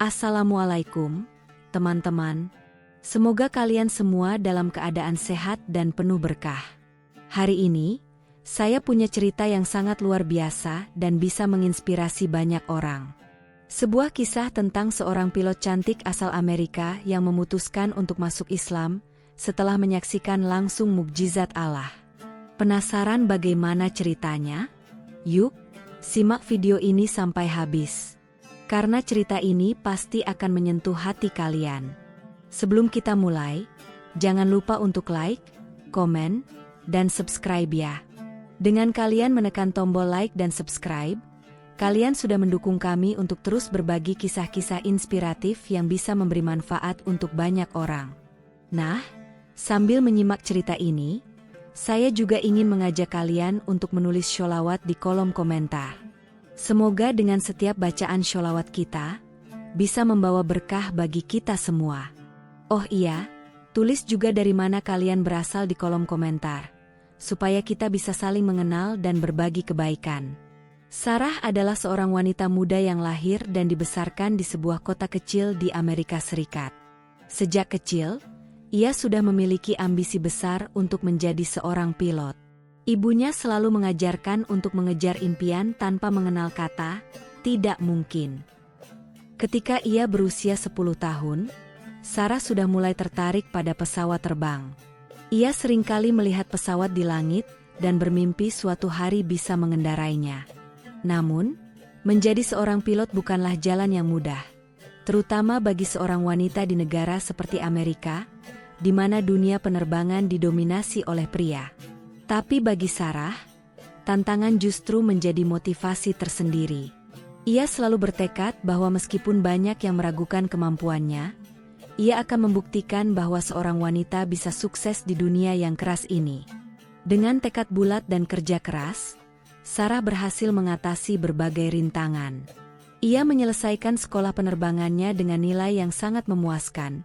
Assalamualaikum, teman-teman. Semoga kalian semua dalam keadaan sehat dan penuh berkah. Hari ini, saya punya cerita yang sangat luar biasa dan bisa menginspirasi banyak orang. Sebuah kisah tentang seorang pilot cantik asal Amerika yang memutuskan untuk masuk Islam setelah menyaksikan langsung mukjizat Allah. Penasaran bagaimana ceritanya? Yuk, simak video ini sampai habis. Karena cerita ini pasti akan menyentuh hati kalian. Sebelum kita mulai, jangan lupa untuk like, komen, dan subscribe ya. Dengan kalian menekan tombol like dan subscribe, kalian sudah mendukung kami untuk terus berbagi kisah-kisah inspiratif yang bisa memberi manfaat untuk banyak orang. Nah, sambil menyimak cerita ini, saya juga ingin mengajak kalian untuk menulis sholawat di kolom komentar. Semoga dengan setiap bacaan sholawat kita, bisa membawa berkah bagi kita semua. Oh iya, tulis juga dari mana kalian berasal di kolom komentar, supaya kita bisa saling mengenal dan berbagi kebaikan. Sarah adalah seorang wanita muda yang lahir dan dibesarkan di sebuah kota kecil di Amerika Serikat. Sejak kecil, ia sudah memiliki ambisi besar untuk menjadi seorang pilot. Ibunya selalu mengajarkan untuk mengejar impian tanpa mengenal kata tidak mungkin. Ketika ia berusia 10 tahun, Sarah sudah mulai tertarik pada pesawat terbang. Ia seringkali melihat pesawat di langit dan bermimpi suatu hari bisa mengendarainya. Namun, menjadi seorang pilot bukanlah jalan yang mudah, terutama bagi seorang wanita di negara seperti Amerika, di mana dunia penerbangan didominasi oleh pria. Tapi bagi Sarah, tantangan justru menjadi motivasi tersendiri. Ia selalu bertekad bahwa meskipun banyak yang meragukan kemampuannya, ia akan membuktikan bahwa seorang wanita bisa sukses di dunia yang keras ini. Dengan tekad bulat dan kerja keras, Sarah berhasil mengatasi berbagai rintangan. Ia menyelesaikan sekolah penerbangannya dengan nilai yang sangat memuaskan,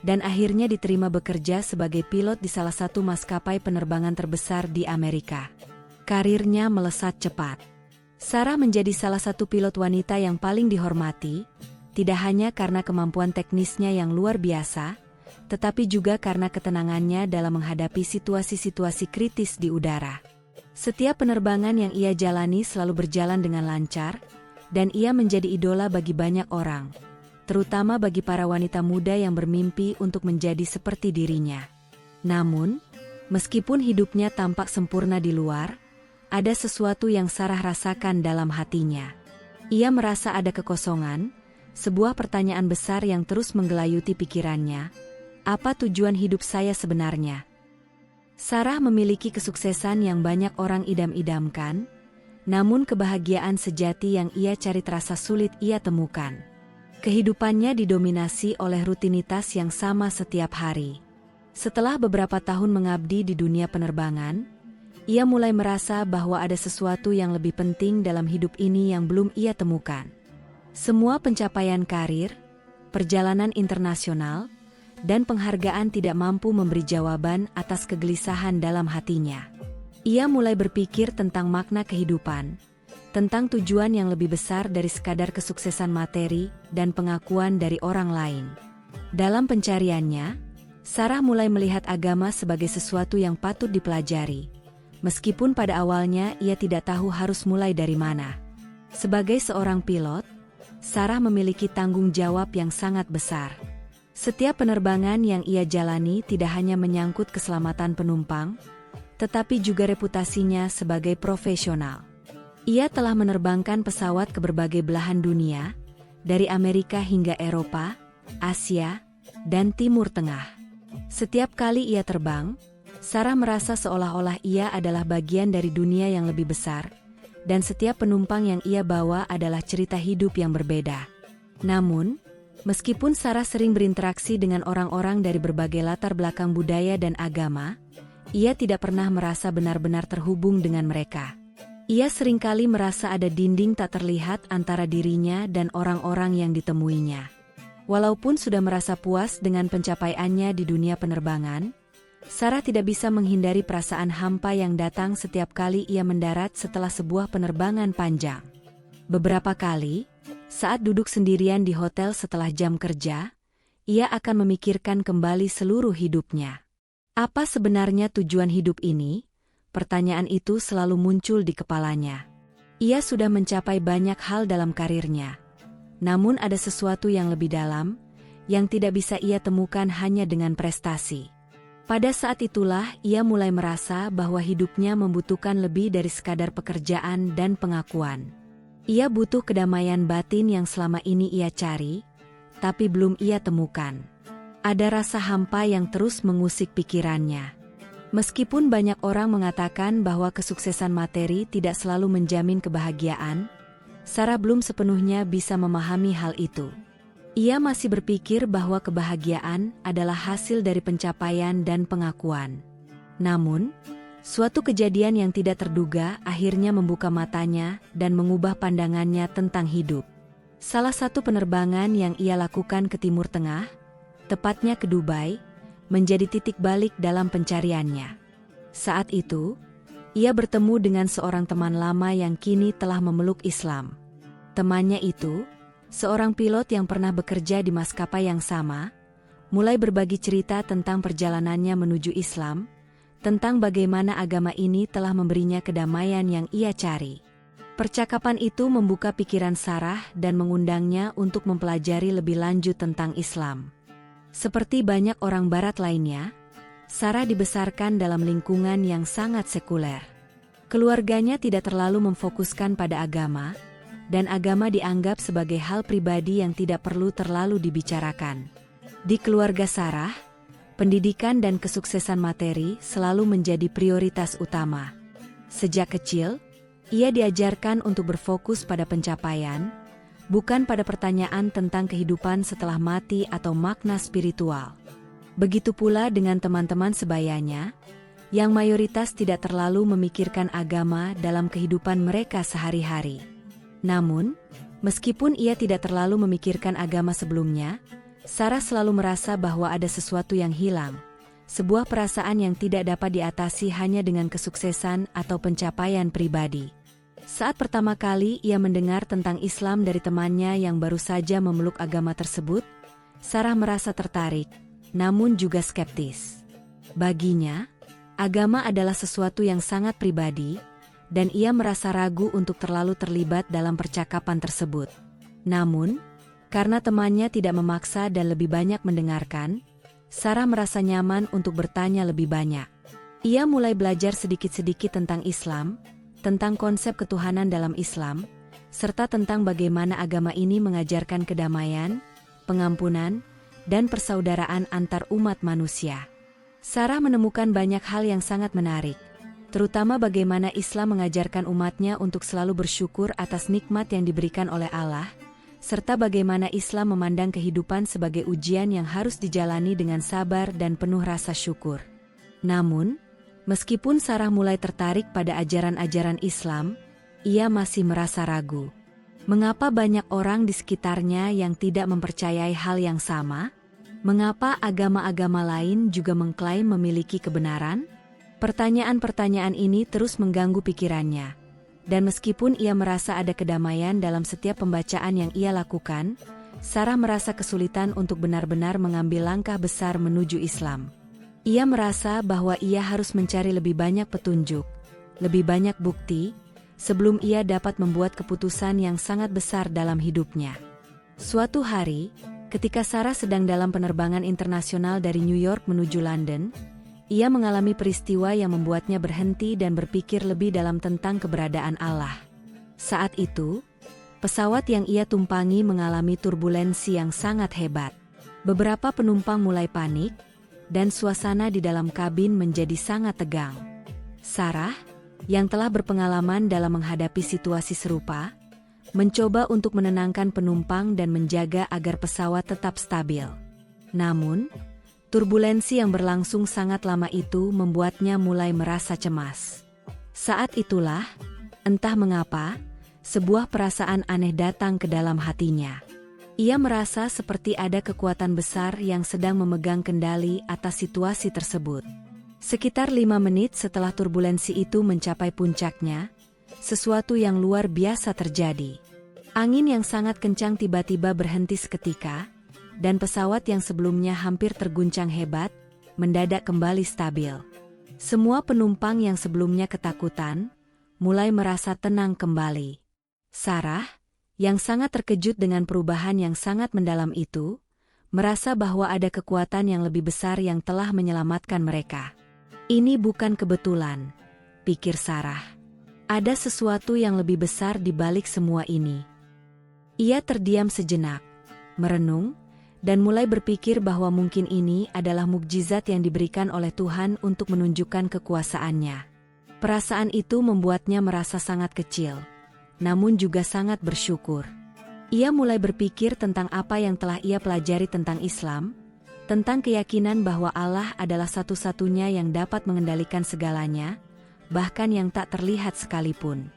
dan akhirnya diterima bekerja sebagai pilot di salah satu maskapai penerbangan terbesar di Amerika. Karirnya melesat cepat. Sarah menjadi salah satu pilot wanita yang paling dihormati, tidak hanya karena kemampuan teknisnya yang luar biasa, tetapi juga karena ketenangannya dalam menghadapi situasi-situasi kritis di udara. Setiap penerbangan yang ia jalani selalu berjalan dengan lancar, dan ia menjadi idola bagi banyak orang, terutama bagi para wanita muda yang bermimpi untuk menjadi seperti dirinya. Namun, meskipun hidupnya tampak sempurna di luar, ada sesuatu yang Sarah rasakan dalam hatinya. Ia merasa ada kekosongan, sebuah pertanyaan besar yang terus menggelayuti pikirannya. Apa tujuan hidup saya sebenarnya? Sarah memiliki kesuksesan yang banyak orang idam-idamkan, namun kebahagiaan sejati yang ia cari terasa sulit ia temukan. Kehidupannya didominasi oleh rutinitas yang sama setiap hari. Setelah beberapa tahun mengabdi di dunia penerbangan, ia mulai merasa bahwa ada sesuatu yang lebih penting dalam hidup ini yang belum ia temukan. Semua pencapaian karir, perjalanan internasional, dan penghargaan tidak mampu memberi jawaban atas kegelisahan dalam hatinya. Ia mulai berpikir tentang makna kehidupan, tentang tujuan yang lebih besar dari sekadar kesuksesan materi dan pengakuan dari orang lain. Dalam pencariannya, Sarah mulai melihat agama sebagai sesuatu yang patut dipelajari, meskipun pada awalnya ia tidak tahu harus mulai dari mana. Sebagai seorang pilot, Sarah memiliki tanggung jawab yang sangat besar. Setiap penerbangan yang ia jalani tidak hanya menyangkut keselamatan penumpang, tetapi juga reputasinya sebagai profesional. Ia telah menerbangkan pesawat ke berbagai belahan dunia, dari Amerika hingga Eropa, Asia, dan Timur Tengah. Setiap kali ia terbang, Sarah merasa seolah-olah ia adalah bagian dari dunia yang lebih besar, dan setiap penumpang yang ia bawa adalah cerita hidup yang berbeda. Namun, meskipun Sarah sering berinteraksi dengan orang-orang dari berbagai latar belakang budaya dan agama, ia tidak pernah merasa benar-benar terhubung dengan mereka. Ia seringkali merasa ada dinding tak terlihat antara dirinya dan orang-orang yang ditemuinya. Walaupun sudah merasa puas dengan pencapaiannya di dunia penerbangan, Sarah tidak bisa menghindari perasaan hampa yang datang setiap kali ia mendarat setelah sebuah penerbangan panjang. Beberapa kali, Saat duduk sendirian di hotel setelah jam kerja, ia akan memikirkan kembali seluruh hidupnya. Apa sebenarnya tujuan hidup ini? Pertanyaan itu selalu muncul di kepalanya. Ia sudah mencapai banyak hal dalam karirnya. Namun ada sesuatu yang lebih dalam, yang tidak bisa ia temukan hanya dengan prestasi. Pada saat itulah ia mulai merasa bahwa hidupnya membutuhkan lebih dari sekadar pekerjaan dan pengakuan. Ia butuh kedamaian batin yang selama ini ia cari, tapi belum ia temukan. Ada rasa hampa yang terus mengusik pikirannya. Meskipun banyak orang mengatakan bahwa kesuksesan materi tidak selalu menjamin kebahagiaan, Sarah belum sepenuhnya bisa memahami hal itu. Ia masih berpikir bahwa kebahagiaan adalah hasil dari pencapaian dan pengakuan. Namun, suatu kejadian yang tidak terduga akhirnya membuka matanya dan mengubah pandangannya tentang hidup. Salah satu penerbangan yang ia lakukan ke Timur Tengah, tepatnya ke Dubai, menjadi titik balik dalam pencariannya. Saat itu, ia bertemu dengan seorang teman lama yang kini telah memeluk Islam. Temannya itu, seorang pilot yang pernah bekerja di maskapai yang sama, mulai berbagi cerita tentang perjalanannya menuju Islam, tentang bagaimana agama ini telah memberinya kedamaian yang ia cari. Percakapan itu membuka pikiran Sarah dan mengundangnya untuk mempelajari lebih lanjut tentang Islam. Seperti banyak orang Barat lainnya, Sarah dibesarkan dalam lingkungan yang sangat sekuler. Keluarganya tidak terlalu memfokuskan pada agama, dan agama dianggap sebagai hal pribadi yang tidak perlu terlalu dibicarakan. Di keluarga Sarah, pendidikan dan kesuksesan materi selalu menjadi prioritas utama. Sejak kecil, ia diajarkan untuk berfokus pada pencapaian, bukan pada pertanyaan tentang kehidupan setelah mati atau makna spiritual. Begitu pula dengan teman-teman sebayanya, yang mayoritas tidak terlalu memikirkan agama dalam kehidupan mereka sehari-hari. Namun, meskipun ia tidak terlalu memikirkan agama sebelumnya, Sarah selalu merasa bahwa ada sesuatu yang hilang, sebuah perasaan yang tidak dapat diatasi hanya dengan kesuksesan atau pencapaian pribadi. Saat pertama kali ia mendengar tentang Islam dari temannya yang baru saja memeluk agama tersebut, Sarah merasa tertarik, namun juga skeptis. Baginya, agama adalah sesuatu yang sangat pribadi, dan ia merasa ragu untuk terlalu terlibat dalam percakapan tersebut. Namun, karena temannya tidak memaksa dan lebih banyak mendengarkan, Sarah merasa nyaman untuk bertanya lebih banyak. Ia mulai belajar sedikit-sedikit tentang Islam, tentang konsep ketuhanan dalam Islam, serta tentang bagaimana agama ini mengajarkan kedamaian, pengampunan, dan persaudaraan antar umat manusia. Sarah menemukan banyak hal yang sangat menarik, terutama bagaimana Islam mengajarkan umatnya untuk selalu bersyukur atas nikmat yang diberikan oleh Allah, serta bagaimana Islam memandang kehidupan sebagai ujian yang harus dijalani dengan sabar dan penuh rasa syukur. Namun, meskipun Sarah mulai tertarik pada ajaran-ajaran Islam, ia masih merasa ragu. Mengapa banyak orang di sekitarnya yang tidak mempercayai hal yang sama? Mengapa agama-agama lain juga mengklaim memiliki kebenaran? Pertanyaan-pertanyaan ini terus mengganggu pikirannya. Dan meskipun ia merasa ada kedamaian dalam setiap pembacaan yang ia lakukan, Sarah merasa kesulitan untuk benar-benar mengambil langkah besar menuju Islam. Ia merasa bahwa ia harus mencari lebih banyak petunjuk, lebih banyak bukti, sebelum ia dapat membuat keputusan yang sangat besar dalam hidupnya. Suatu hari, ketika Sarah sedang dalam penerbangan internasional dari New York menuju London, ia mengalami peristiwa yang membuatnya berhenti dan berpikir lebih dalam tentang keberadaan Allah. Saat itu, pesawat yang ia tumpangi mengalami turbulensi yang sangat hebat. Beberapa penumpang mulai panik, dan suasana di dalam kabin menjadi sangat tegang. Sarah, yang telah berpengalaman dalam menghadapi situasi serupa, mencoba untuk menenangkan penumpang dan menjaga agar pesawat tetap stabil. Namun, turbulensi yang berlangsung sangat lama itu membuatnya mulai merasa cemas. Saat itulah, entah mengapa, sebuah perasaan aneh datang ke dalam hatinya. Ia merasa seperti ada kekuatan besar yang sedang memegang kendali atas situasi tersebut. Sekitar 5 menit setelah turbulensi itu mencapai puncaknya, sesuatu yang luar biasa terjadi. Angin yang sangat kencang tiba-tiba berhenti seketika, dan pesawat yang sebelumnya hampir terguncang hebat, mendadak kembali stabil. Semua penumpang yang sebelumnya ketakutan, mulai merasa tenang kembali. Sarah, yang sangat terkejut dengan perubahan yang sangat mendalam itu, merasa bahwa ada kekuatan yang lebih besar yang telah menyelamatkan mereka. Ini bukan kebetulan, pikir Sarah. Ada sesuatu yang lebih besar di balik semua ini. Ia terdiam sejenak, merenung, dan mulai berpikir bahwa mungkin ini adalah mukjizat yang diberikan oleh Tuhan untuk menunjukkan kekuasaannya. Perasaan itu membuatnya merasa sangat kecil, namun juga sangat bersyukur. Ia mulai berpikir tentang apa yang telah ia pelajari tentang Islam, tentang keyakinan bahwa Allah adalah satu-satunya yang dapat mengendalikan segalanya, bahkan yang tak terlihat sekalipun.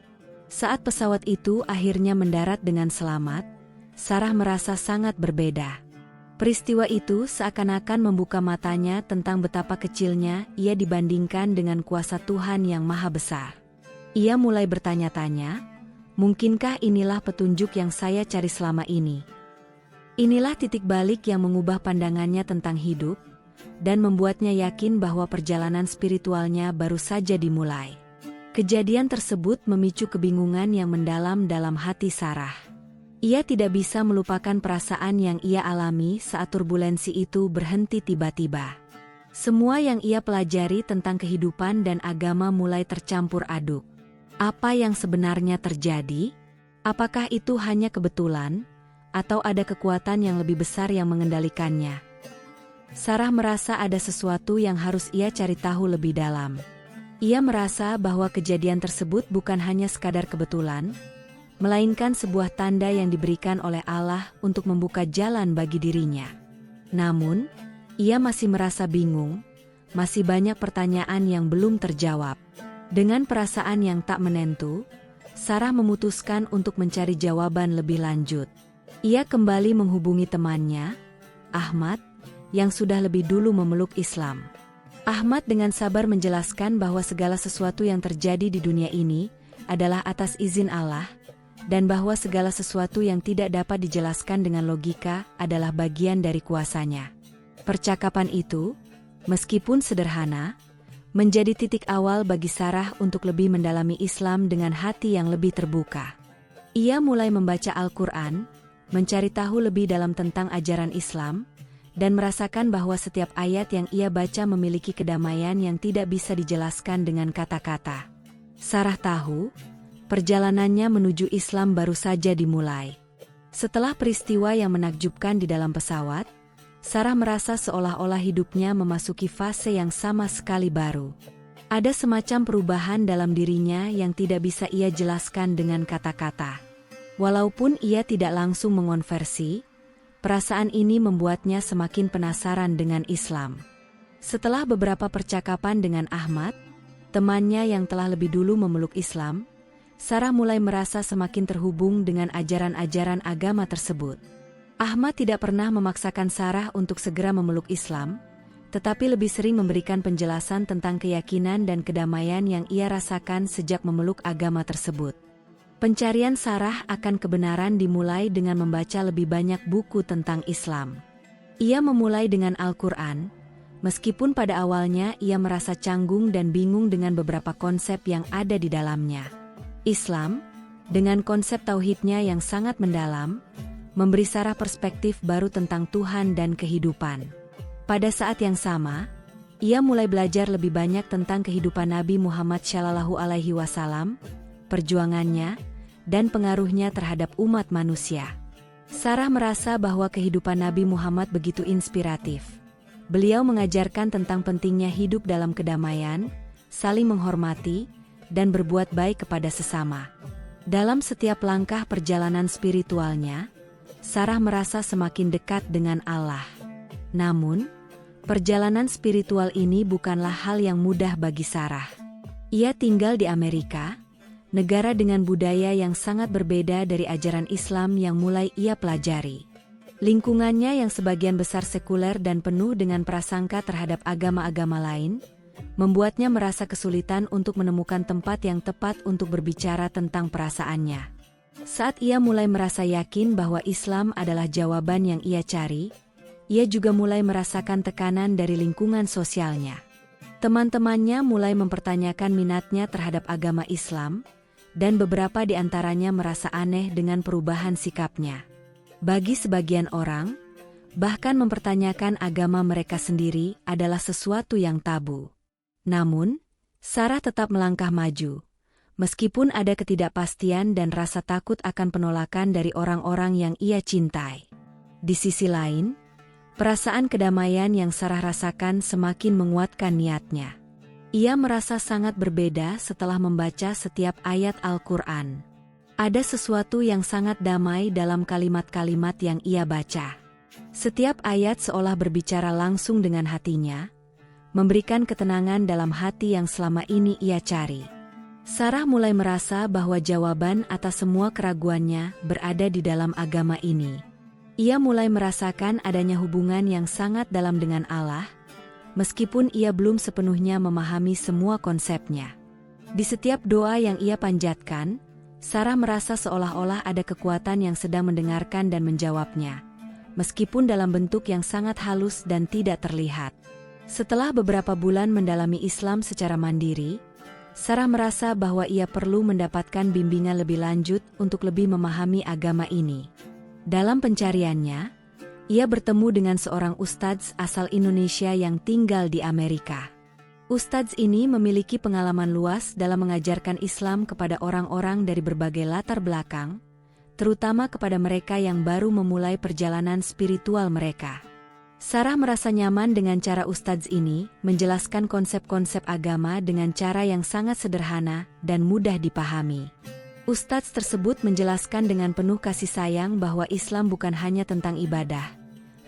Saat pesawat itu akhirnya mendarat dengan selamat, Sarah merasa sangat berbeda. Peristiwa itu seakan-akan membuka matanya tentang betapa kecilnya ia dibandingkan dengan kuasa Tuhan yang maha besar. Ia mulai bertanya-tanya, mungkinkah inilah petunjuk yang saya cari selama ini? Inilah titik balik yang mengubah pandangannya tentang hidup, dan membuatnya yakin bahwa perjalanan spiritualnya baru saja dimulai. Kejadian tersebut memicu kebingungan yang mendalam dalam hati Sarah. Ia tidak bisa melupakan perasaan yang ia alami saat turbulensi itu berhenti tiba-tiba. Semua yang ia pelajari tentang kehidupan dan agama mulai tercampur aduk. Apa yang sebenarnya terjadi? Apakah itu hanya kebetulan, atau ada kekuatan yang lebih besar yang mengendalikannya? Sarah merasa ada sesuatu yang harus ia cari tahu lebih dalam. Ia merasa bahwa kejadian tersebut bukan hanya sekadar kebetulan, melainkan sebuah tanda yang diberikan oleh Allah untuk membuka jalan bagi dirinya. Namun, ia masih merasa bingung, masih banyak pertanyaan yang belum terjawab. Dengan perasaan yang tak menentu, Sarah memutuskan untuk mencari jawaban lebih lanjut. Ia kembali menghubungi temannya, Ahmad, yang sudah lebih dulu memeluk Islam. Ahmad dengan sabar menjelaskan bahwa segala sesuatu yang terjadi di dunia ini adalah atas izin Allah, dan bahwa segala sesuatu yang tidak dapat dijelaskan dengan logika adalah bagian dari kuasanya. Percakapan itu, meskipun sederhana, menjadi titik awal bagi Sarah untuk lebih mendalami Islam dengan hati yang lebih terbuka. Ia mulai membaca Al-Quran, mencari tahu lebih dalam tentang ajaran Islam, dan merasakan bahwa setiap ayat yang ia baca memiliki kedamaian yang tidak bisa dijelaskan dengan kata-kata. Sarah tahu, perjalanannya menuju Islam baru saja dimulai. Setelah peristiwa yang menakjubkan di dalam pesawat, Sarah merasa seolah-olah hidupnya memasuki fase yang sama sekali baru. Ada semacam perubahan dalam dirinya yang tidak bisa ia jelaskan dengan kata-kata. Walaupun ia tidak langsung mengonversi, perasaan ini membuatnya semakin penasaran dengan Islam. Setelah beberapa percakapan dengan Ahmad, temannya yang telah lebih dulu memeluk Islam, Sarah mulai merasa semakin terhubung dengan ajaran-ajaran agama tersebut. Ahmad tidak pernah memaksakan Sarah untuk segera memeluk Islam, tetapi lebih sering memberikan penjelasan tentang keyakinan dan kedamaian yang ia rasakan sejak memeluk agama tersebut. Pencarian Sarah akan kebenaran dimulai dengan membaca lebih banyak buku tentang Islam. Ia memulai dengan Al-Quran, meskipun pada awalnya ia merasa canggung dan bingung dengan beberapa konsep yang ada di dalamnya. Islam, dengan konsep tauhidnya yang sangat mendalam, memberi Sarah perspektif baru tentang Tuhan dan kehidupan. Pada saat yang sama, ia mulai belajar lebih banyak tentang kehidupan Nabi Muhammad SAW, perjuangannya, dan pengaruhnya terhadap umat manusia. Sarah merasa bahwa kehidupan Nabi Muhammad begitu inspiratif. Beliau mengajarkan tentang pentingnya hidup dalam kedamaian, saling menghormati, dan berbuat baik kepada sesama. Dalam setiap langkah perjalanan spiritualnya, Sarah merasa semakin dekat dengan Allah. Namun, perjalanan spiritual ini bukanlah hal yang mudah bagi Sarah. Ia tinggal di Amerika, negara dengan budaya yang sangat berbeda dari ajaran Islam yang mulai ia pelajari. Lingkungannya yang sebagian besar sekuler dan penuh dengan prasangka terhadap agama-agama lain, membuatnya merasa kesulitan untuk menemukan tempat yang tepat untuk berbicara tentang perasaannya. Saat ia mulai merasa yakin bahwa Islam adalah jawaban yang ia cari, ia juga mulai merasakan tekanan dari lingkungan sosialnya. Teman-temannya mulai mempertanyakan minatnya terhadap agama Islam, dan beberapa di antaranya merasa aneh dengan perubahan sikapnya. Bagi sebagian orang, bahkan mempertanyakan agama mereka sendiri adalah sesuatu yang tabu. Namun, Sarah tetap melangkah maju. Meskipun ada ketidakpastian dan rasa takut akan penolakan dari orang-orang yang ia cintai. Di sisi lain, perasaan kedamaian yang Sarah rasakan semakin menguatkan niatnya. Ia merasa sangat berbeda setelah membaca setiap ayat Al-Quran. Ada sesuatu yang sangat damai dalam kalimat-kalimat yang ia baca. Setiap ayat seolah berbicara langsung dengan hatinya, memberikan ketenangan dalam hati yang selama ini ia cari. Sarah mulai merasa bahwa jawaban atas semua keraguannya berada di dalam agama ini. Ia mulai merasakan adanya hubungan yang sangat dalam dengan Allah, meskipun ia belum sepenuhnya memahami semua konsepnya. Di setiap doa yang ia panjatkan, Sarah merasa seolah-olah ada kekuatan yang sedang mendengarkan dan menjawabnya, meskipun dalam bentuk yang sangat halus dan tidak terlihat. Setelah beberapa bulan mendalami Islam secara mandiri, Sarah merasa bahwa ia perlu mendapatkan bimbingan lebih lanjut untuk lebih memahami agama ini. Dalam pencariannya, ia bertemu dengan seorang ustadz asal Indonesia yang tinggal di Amerika. Ustadz ini memiliki pengalaman luas dalam mengajarkan Islam kepada orang-orang dari berbagai latar belakang, terutama kepada mereka yang baru memulai perjalanan spiritual mereka. Sarah merasa nyaman dengan cara ustadz ini menjelaskan konsep-konsep agama dengan cara yang sangat sederhana dan mudah dipahami. Ustadz tersebut menjelaskan dengan penuh kasih sayang bahwa Islam bukan hanya tentang ibadah,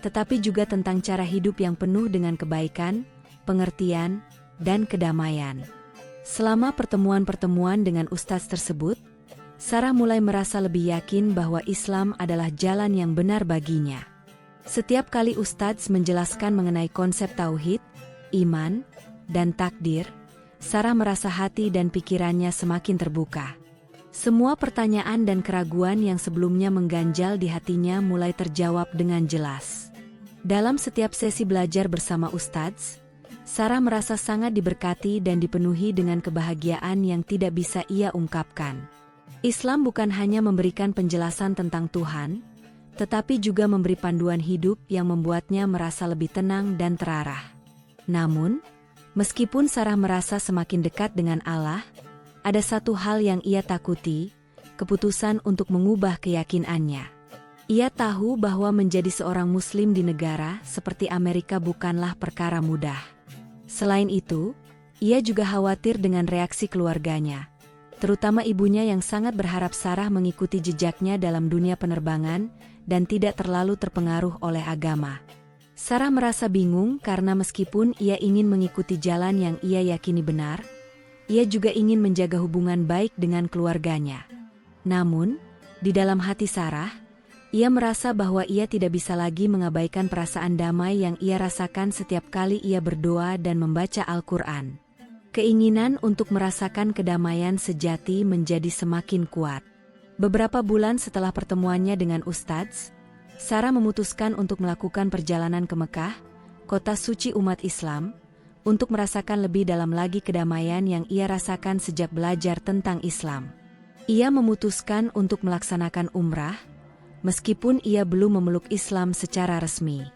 tetapi juga tentang cara hidup yang penuh dengan kebaikan, pengertian, dan kedamaian. Selama pertemuan-pertemuan dengan ustadz tersebut, Sarah mulai merasa lebih yakin bahwa Islam adalah jalan yang benar baginya. Setiap kali ustadz menjelaskan mengenai konsep tauhid, iman, dan takdir, Sarah merasa hati dan pikirannya semakin terbuka. Semua pertanyaan dan keraguan yang sebelumnya mengganjal di hatinya mulai terjawab dengan jelas. Dalam setiap sesi belajar bersama ustadz, Sarah merasa sangat diberkati dan dipenuhi dengan kebahagiaan yang tidak bisa ia ungkapkan. Islam bukan hanya memberikan penjelasan tentang Tuhan, tetapi juga memberi panduan hidup yang membuatnya merasa lebih tenang dan terarah. Namun, meskipun Sarah merasa semakin dekat dengan Allah, ada satu hal yang ia takuti, keputusan untuk mengubah keyakinannya. Ia tahu bahwa menjadi seorang Muslim di negara seperti Amerika bukanlah perkara mudah. Selain itu, ia juga khawatir dengan reaksi keluarganya, terutama ibunya yang sangat berharap Sarah mengikuti jejaknya dalam dunia penerbangan dan tidak terlalu terpengaruh oleh agama. Sarah merasa bingung karena meskipun ia ingin mengikuti jalan yang ia yakini benar, ia juga ingin menjaga hubungan baik dengan keluarganya. Namun, di dalam hati Sarah, ia merasa bahwa ia tidak bisa lagi mengabaikan perasaan damai yang ia rasakan setiap kali ia berdoa dan membaca Al-Quran. Keinginan untuk merasakan kedamaian sejati menjadi semakin kuat. Beberapa bulan setelah pertemuannya dengan ustadz, Sarah memutuskan untuk melakukan perjalanan ke Mekah, kota suci umat Islam, untuk merasakan lebih dalam lagi kedamaian yang ia rasakan sejak belajar tentang Islam. Ia memutuskan untuk melaksanakan umrah, meskipun ia belum memeluk Islam secara resmi.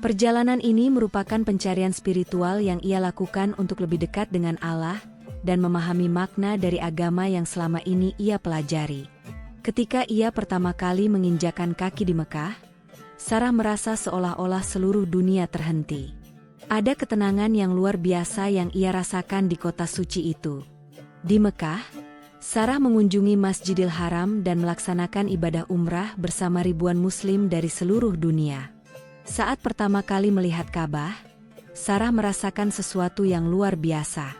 Perjalanan ini merupakan pencarian spiritual yang ia lakukan untuk lebih dekat dengan Allah dan memahami makna dari agama yang selama ini ia pelajari. Ketika ia pertama kali menginjakan kaki di Mekah, Sarah merasa seolah-olah seluruh dunia terhenti. Ada ketenangan yang luar biasa yang ia rasakan di kota suci itu. Di Mekah, Sarah mengunjungi Masjidil Haram dan melaksanakan ibadah umrah bersama ribuan Muslim dari seluruh dunia. Saat pertama kali melihat Ka'bah, Sarah merasakan sesuatu yang luar biasa.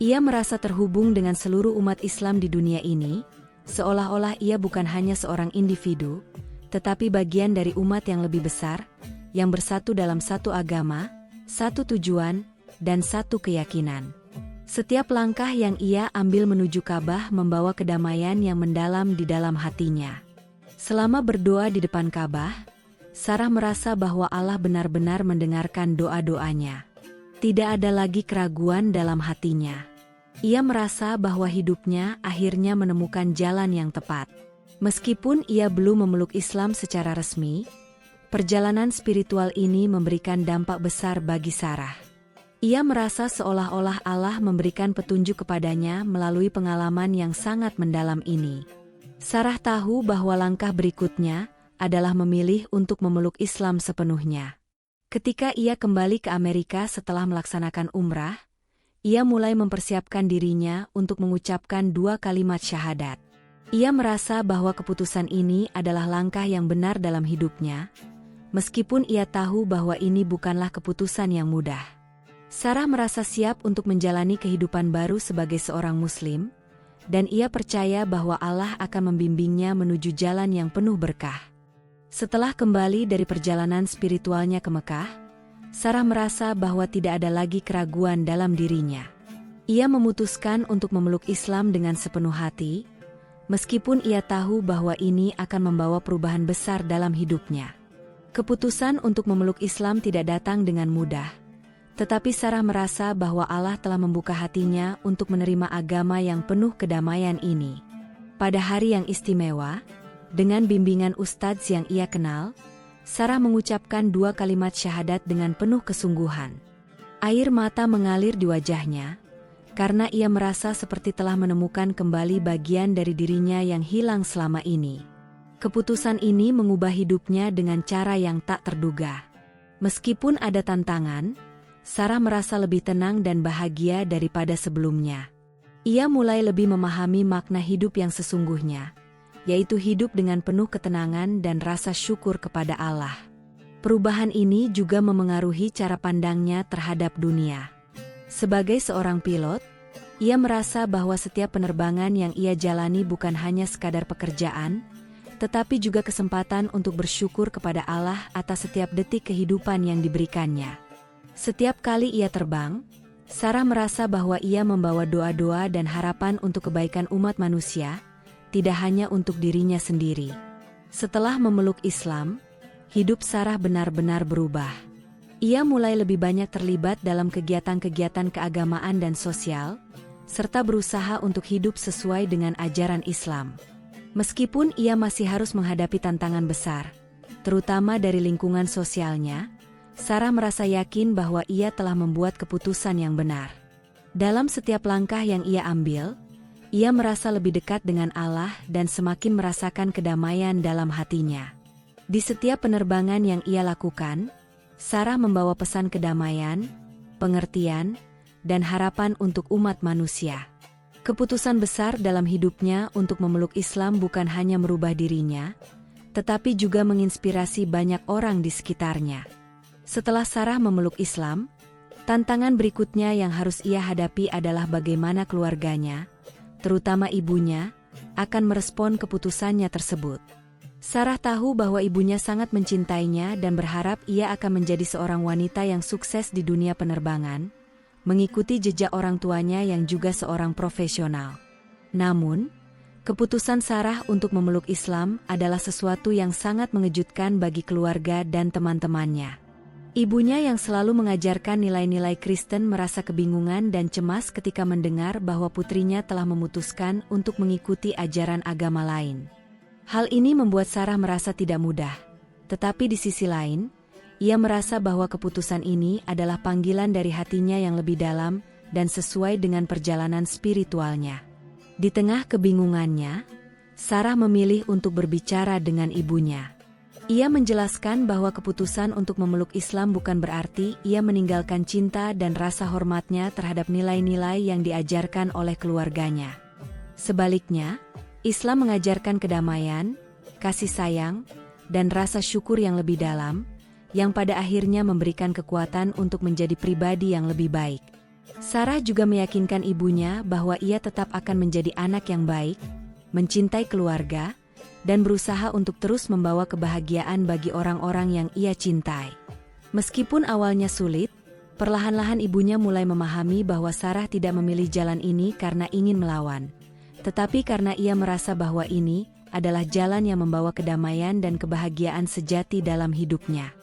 Ia merasa terhubung dengan seluruh umat Islam di dunia ini, seolah-olah ia bukan hanya seorang individu, tetapi bagian dari umat yang lebih besar, yang bersatu dalam satu agama, satu tujuan, dan satu keyakinan. Setiap langkah yang ia ambil menuju Ka'bah membawa kedamaian yang mendalam di dalam hatinya. Selama berdoa di depan Ka'bah, Sarah merasa bahwa Allah benar-benar mendengarkan doa-doanya. Tidak ada lagi keraguan dalam hatinya. Ia merasa bahwa hidupnya akhirnya menemukan jalan yang tepat. Meskipun ia belum memeluk Islam secara resmi, perjalanan spiritual ini memberikan dampak besar bagi Sarah. Ia merasa seolah-olah Allah memberikan petunjuk kepadanya melalui pengalaman yang sangat mendalam ini. Sarah tahu bahwa langkah berikutnya adalah memilih untuk memeluk Islam sepenuhnya. Ketika ia kembali ke Amerika setelah melaksanakan umrah, ia mulai mempersiapkan dirinya untuk mengucapkan 2 kalimat syahadat. Ia merasa bahwa keputusan ini adalah langkah yang benar dalam hidupnya, meskipun ia tahu bahwa ini bukanlah keputusan yang mudah. Sarah merasa siap untuk menjalani kehidupan baru sebagai seorang Muslim, dan ia percaya bahwa Allah akan membimbingnya menuju jalan yang penuh berkah. Setelah kembali dari perjalanan spiritualnya ke Mekah, Sarah merasa bahwa tidak ada lagi keraguan dalam dirinya. Ia memutuskan untuk memeluk Islam dengan sepenuh hati, meskipun ia tahu bahwa ini akan membawa perubahan besar dalam hidupnya. Keputusan untuk memeluk Islam tidak datang dengan mudah. Tetapi Sarah merasa bahwa Allah telah membuka hatinya untuk menerima agama yang penuh kedamaian ini. Pada hari yang istimewa, dengan bimbingan ustadz yang ia kenal, Sarah mengucapkan 2 kalimat syahadat dengan penuh kesungguhan. Air mata mengalir di wajahnya, karena ia merasa seperti telah menemukan kembali bagian dari dirinya yang hilang selama ini. Keputusan ini mengubah hidupnya dengan cara yang tak terduga. Meskipun ada tantangan, Sarah merasa lebih tenang dan bahagia daripada sebelumnya. Ia mulai lebih memahami makna hidup yang sesungguhnya, yaitu hidup dengan penuh ketenangan dan rasa syukur kepada Allah. Perubahan ini juga memengaruhi cara pandangnya terhadap dunia. Sebagai seorang pilot, ia merasa bahwa setiap penerbangan yang ia jalani bukan hanya sekadar pekerjaan, tetapi juga kesempatan untuk bersyukur kepada Allah atas setiap detik kehidupan yang diberikannya. Setiap kali ia terbang, Sarah merasa bahwa ia membawa doa-doa dan harapan untuk kebaikan umat manusia, tidak hanya untuk dirinya sendiri. Setelah memeluk Islam, hidup Sarah benar-benar berubah. Ia mulai lebih banyak terlibat dalam kegiatan-kegiatan keagamaan dan sosial, serta berusaha untuk hidup sesuai dengan ajaran Islam. Meskipun ia masih harus menghadapi tantangan besar, terutama dari lingkungan sosialnya, Sarah merasa yakin bahwa ia telah membuat keputusan yang benar. Dalam setiap langkah yang ia ambil, ia merasa lebih dekat dengan Allah dan semakin merasakan kedamaian dalam hatinya. Di setiap penerbangan yang ia lakukan, Sarah membawa pesan kedamaian, pengertian, dan harapan untuk umat manusia. Keputusan besar dalam hidupnya untuk memeluk Islam bukan hanya merubah dirinya, tetapi juga menginspirasi banyak orang di sekitarnya. Setelah Sarah memeluk Islam, tantangan berikutnya yang harus ia hadapi adalah bagaimana keluarganya, terutama ibunya, akan merespon keputusannya tersebut. Sarah tahu bahwa ibunya sangat mencintainya dan berharap ia akan menjadi seorang wanita yang sukses di dunia penerbangan, mengikuti jejak orang tuanya yang juga seorang profesional. Namun, keputusan Sarah untuk memeluk Islam adalah sesuatu yang sangat mengejutkan bagi keluarga dan teman-temannya. Ibunya yang selalu mengajarkan nilai-nilai Kristen merasa kebingungan dan cemas ketika mendengar bahwa putrinya telah memutuskan untuk mengikuti ajaran agama lain. Hal ini membuat Sarah merasa tidak mudah. Tetapi di sisi lain, ia merasa bahwa keputusan ini adalah panggilan dari hatinya yang lebih dalam dan sesuai dengan perjalanan spiritualnya. Di tengah kebingungannya, Sarah memilih untuk berbicara dengan ibunya. Ia menjelaskan bahwa keputusan untuk memeluk Islam bukan berarti ia meninggalkan cinta dan rasa hormatnya terhadap nilai-nilai yang diajarkan oleh keluarganya. Sebaliknya, Islam mengajarkan kedamaian, kasih sayang, dan rasa syukur yang lebih dalam, yang pada akhirnya memberikan kekuatan untuk menjadi pribadi yang lebih baik. Sarah juga meyakinkan ibunya bahwa ia tetap akan menjadi anak yang baik, mencintai keluarga, dan berusaha untuk terus membawa kebahagiaan bagi orang-orang yang ia cintai. Meskipun awalnya sulit, Perlahan-lahan ibunya mulai memahami bahwa Sarah tidak memilih jalan ini karena ingin melawan, tetapi karena ia merasa bahwa ini adalah jalan yang membawa kedamaian dan kebahagiaan sejati dalam hidupnya.